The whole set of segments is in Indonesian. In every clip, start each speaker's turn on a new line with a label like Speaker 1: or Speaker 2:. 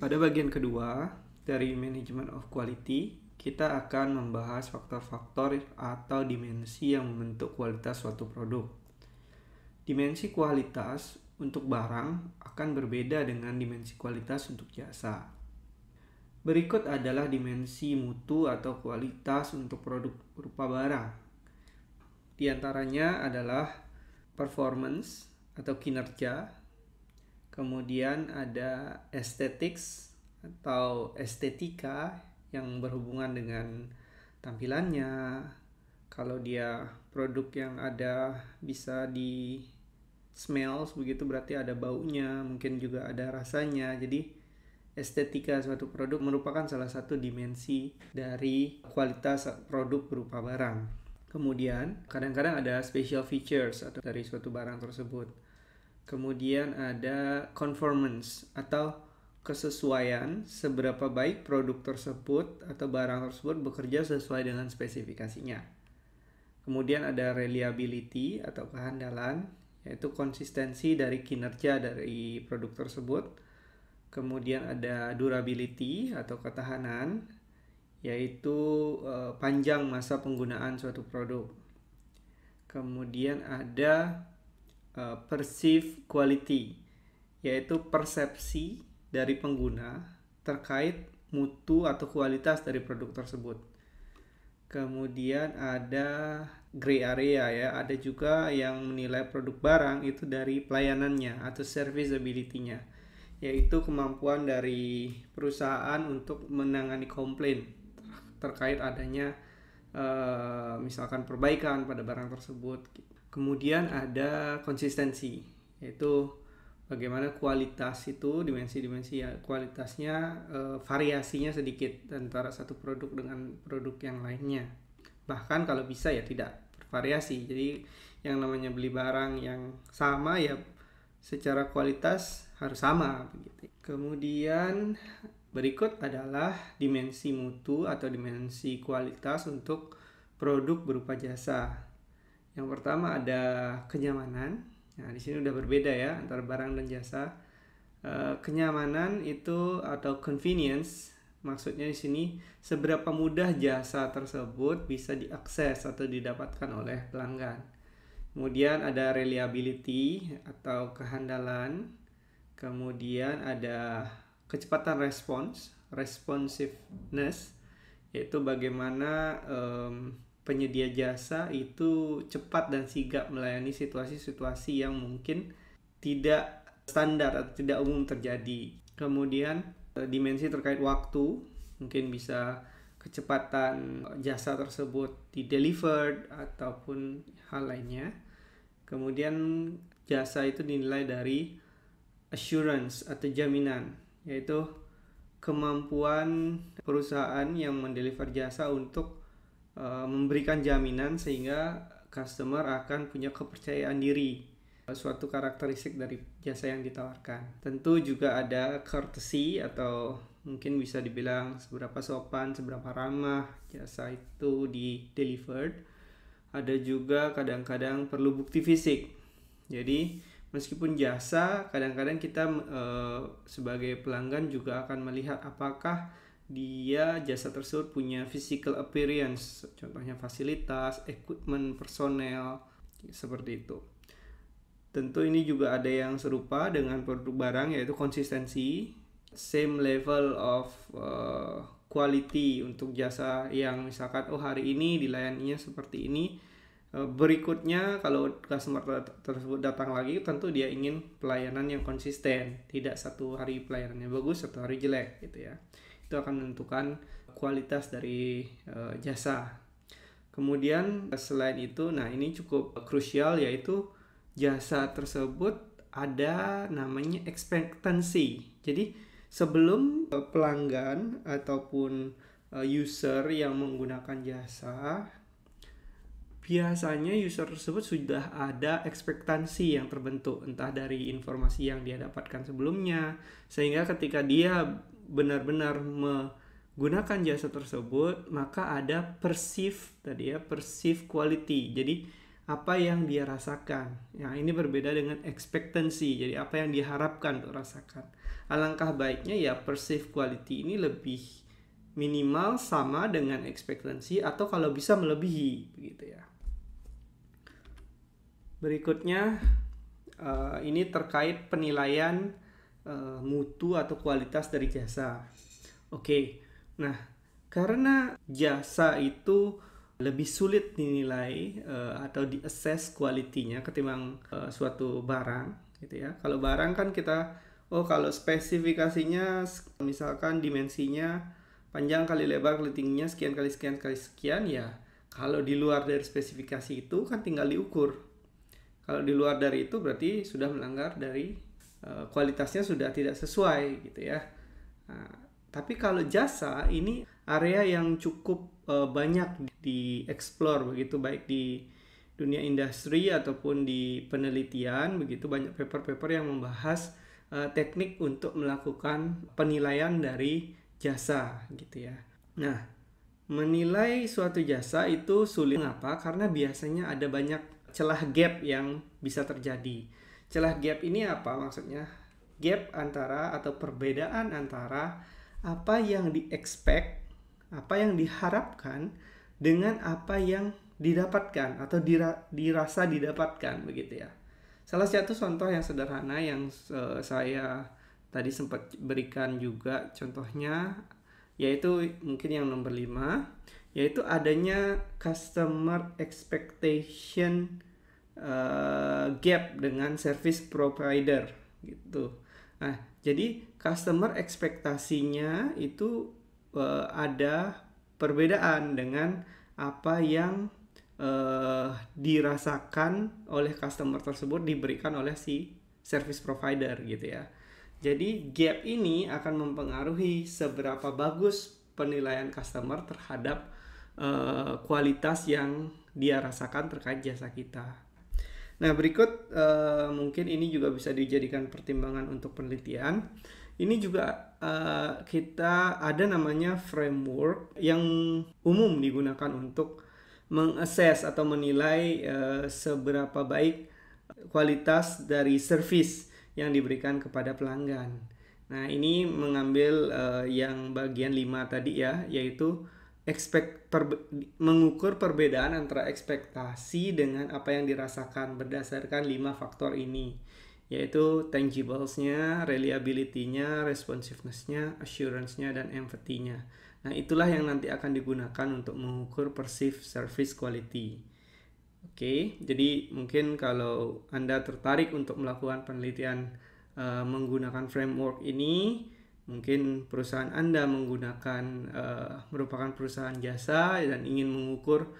Speaker 1: Pada bagian kedua dari Management of Quality, kita akan membahas faktor-faktor atau dimensi yang membentuk kualitas suatu produk. Dimensi kualitas untuk barang akan berbeda dengan dimensi kualitas untuk jasa. Berikut adalah dimensi mutu atau kualitas untuk produk berupa barang. Di antaranya adalah performance atau kinerja, kemudian ada aesthetics atau estetika yang berhubungan dengan tampilannya. Kalau dia produk yang ada bisa di smell begitu, berarti ada baunya, mungkin juga ada rasanya. Jadi estetika suatu produk merupakan salah satu dimensi dari kualitas produk berupa barang. Kemudian kadang-kadang ada special features atau dari suatu barang tersebut. Kemudian ada conformance atau kesesuaian, seberapa baik produk tersebut atau barang tersebut bekerja sesuai dengan spesifikasinya. Kemudian ada reliability atau kehandalan, yaitu konsistensi dari kinerja dari produk tersebut. Kemudian ada durability atau ketahanan, yaitu panjang masa penggunaan suatu produk. Kemudian ada perceived quality, yaitu persepsi dari pengguna terkait mutu atau kualitas dari produk tersebut. Kemudian ada gray area, ya, ada juga yang menilai produk barang itu dari pelayanannya atau serviceability-nya, yaitu kemampuan dari perusahaan untuk menangani komplain terkait adanya misalkan perbaikan pada barang tersebut. Kemudian ada konsistensi, yaitu bagaimana kualitas itu, dimensi-dimensi ya, kualitasnya variasinya sedikit antara satu produk dengan produk yang lainnya. Bahkan kalau bisa ya tidak bervariasi. Jadi yang namanya beli barang yang sama ya secara kualitas harus sama begitu. Kemudian berikut adalah dimensi mutu atau dimensi kualitas untuk produk berupa jasa. Yang pertama ada kenyamanan. Nah, di sini udah berbeda ya antara barang dan jasa. Kenyamanan itu atau convenience, maksudnya di sini seberapa mudah jasa tersebut bisa diakses atau didapatkan oleh pelanggan. Kemudian ada reliability atau kehandalan. Kemudian ada kecepatan respons, responsiveness, yaitu bagaimana penyedia jasa itu cepat dan sigap melayani situasi-situasi yang mungkin tidak standar atau tidak umum terjadi. Kemudian dimensi terkait waktu, mungkin bisa kecepatan jasa tersebut di delivered ataupun hal lainnya. Kemudian jasa itu dinilai dari assurance atau jaminan, yaitu kemampuan perusahaan yang mendeliver jasa untuk memberikan jaminan sehingga customer akan punya kepercayaan diri, suatu karakteristik dari jasa yang ditawarkan. Tentu juga ada courtesy atau mungkin bisa dibilang seberapa sopan, seberapa ramah jasa itu di delivered. Ada juga kadang-kadang perlu bukti fisik. Jadi meskipun jasa, kadang-kadang kita sebagai pelanggan juga akan melihat apakah dia jasa tersebut punya physical appearance, contohnya fasilitas, equipment, personel, seperti itu. Tentu ini juga ada yang serupa dengan produk barang, yaitu konsistensi, same level of quality untuk jasa yang misalkan hari ini dilayaninya seperti ini, berikutnya kalau customer tersebut datang lagi, tentu dia ingin pelayanan yang konsisten, tidak satu hari pelayanannya bagus, satu hari jelek gitu ya. Itu akan menentukan kualitas dari jasa. Kemudian selain itu, nah ini cukup krusial, yaitu jasa tersebut ada namanya expectancy. Jadi sebelum pelanggan ataupun user yang menggunakan jasa, biasanya user tersebut sudah ada ekspektasi yang terbentuk, entah dari informasi yang dia dapatkan sebelumnya, sehingga ketika dia benar-benar menggunakan jasa tersebut, maka ada perceive quality. Jadi apa yang dia rasakan. Nah, ini berbeda dengan ekspektasi. Jadi apa yang diharapkan untuk rasakan. alangkah baiknya ya perceived quality ini lebih minimal sama dengan ekspektasi atau kalau bisa melebihi begitu ya. Berikutnya ini terkait penilaian mutu atau kualitas dari jasa. Oke, nah karena jasa itu lebih sulit dinilai atau di-assess kualitinya ketimbang suatu barang gitu ya. Kalau barang kan kita kalau spesifikasinya misalkan dimensinya panjang kali lebar kali tingginya sekian kali sekian kali sekian ya. Kalau di luar dari spesifikasi itu kan tinggal diukur. Kalau di luar dari itu berarti sudah melanggar dari kualitasnya sudah tidak sesuai gitu ya. Nah, tapi kalau jasa ini area yang cukup banyak dieksplor begitu, baik di dunia industri ataupun di penelitian begitu, banyak paper-paper yang membahas teknik untuk melakukan penilaian dari jasa gitu ya. Nah, menilai suatu jasa itu sulit. Mengapa? Karena biasanya ada banyak celah gap yang bisa terjadi. Celah gap ini apa maksudnya? Gap antara atau perbedaan antara apa yang di-expect, apa yang diharapkan dengan apa yang didapatkan atau dirasa didapatkan begitu ya. Salah satu contoh yang sederhana yang saya tadi sempat berikan juga contohnya, yaitu mungkin yang nomor 5, yaitu adanya customer expectation gap dengan service provider gitu. Nah, jadi customer ekspektasinya itu ada perbedaan dengan apa yang dirasakan oleh customer tersebut diberikan oleh si service provider gitu ya. Jadi gap ini akan mempengaruhi seberapa bagus penilaian customer terhadap kualitas yang dia rasakan terkait jasa kita. Nah, berikut mungkin ini juga bisa dijadikan pertimbangan untuk penelitian. Ini juga kita ada namanya framework yang umum digunakan untuk mengakses atau menilai seberapa baik kualitas dari service yang diberikan kepada pelanggan. Nah, ini mengambil yang bagian 5 tadi ya, yaitu mengukur perbedaan antara ekspektasi dengan apa yang dirasakan berdasarkan 5 faktor ini, yaitu tangibles-nya, reliability-nya, responsiveness-nya, assurance-nya, dan empathy-nya. Nah, itulah yang nanti akan digunakan untuk mengukur perceived service quality. Oke, jadi mungkin kalau Anda tertarik untuk melakukan penelitian menggunakan framework ini, mungkin perusahaan Anda merupakan perusahaan jasa dan ingin mengukur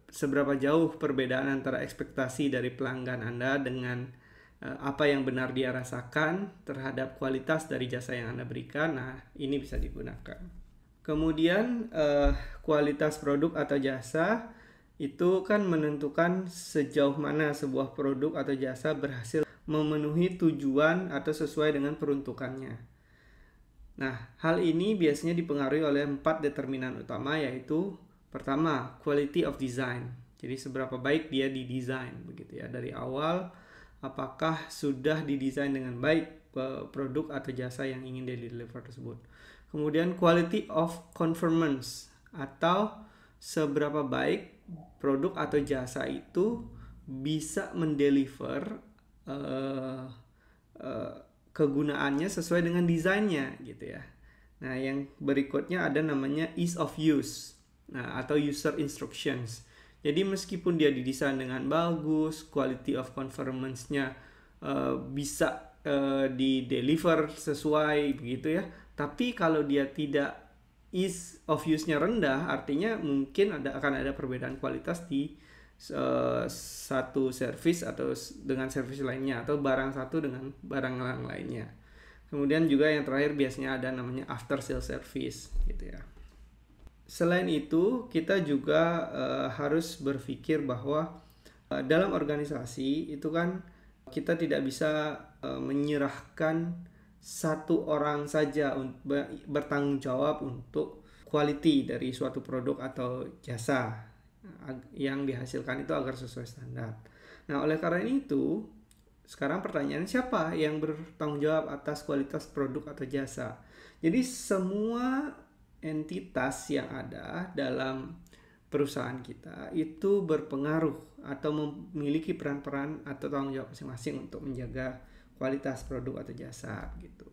Speaker 1: seberapa jauh perbedaan antara ekspektasi dari pelanggan Anda dengan apa yang benar dia rasakan terhadap kualitas dari jasa yang Anda berikan. Nah, ini bisa digunakan. Kemudian kualitas produk atau jasa itu kan menentukan sejauh mana sebuah produk atau jasa berhasil memenuhi tujuan atau sesuai dengan peruntukannya. Nah, hal ini biasanya dipengaruhi oleh 4 determinan utama, yaitu pertama, quality of design. Jadi seberapa baik dia didesain begitu ya dari awal, apakah sudah didesain dengan baik produk atau jasa yang ingin deliver tersebut. Kemudian quality of conformance, atau seberapa baik produk atau jasa itu bisa mendeliver kegunaannya sesuai dengan desainnya gitu ya. Nah, yang berikutnya ada namanya ease of use, atau user instructions. Jadi meskipun dia didesain dengan bagus, quality of conformance-nya bisa di-deliver sesuai begitu ya. Tapi kalau dia tidak, ease of use-nya rendah, artinya mungkin akan ada perbedaan kualitas di satu service atau dengan service lainnya, atau barang satu dengan barang lainnya. Kemudian juga yang terakhir biasanya ada namanya after sale service gitu ya. Selain itu, kita juga harus berpikir bahwa dalam organisasi itu kan kita tidak bisa menyerahkan satu orang saja bertanggung jawab untuk quality dari suatu produk atau jasa yang dihasilkan itu agar sesuai standar. Nah, oleh karena itu Sekarang pertanyaannya, siapa yang bertanggung jawab atas kualitas produk atau jasa? Jadi semua entitas yang ada dalam perusahaan kita itu berpengaruh atau memiliki peran-peran atau tanggung jawab masing-masing untuk menjaga kualitas produk atau jasa gitu.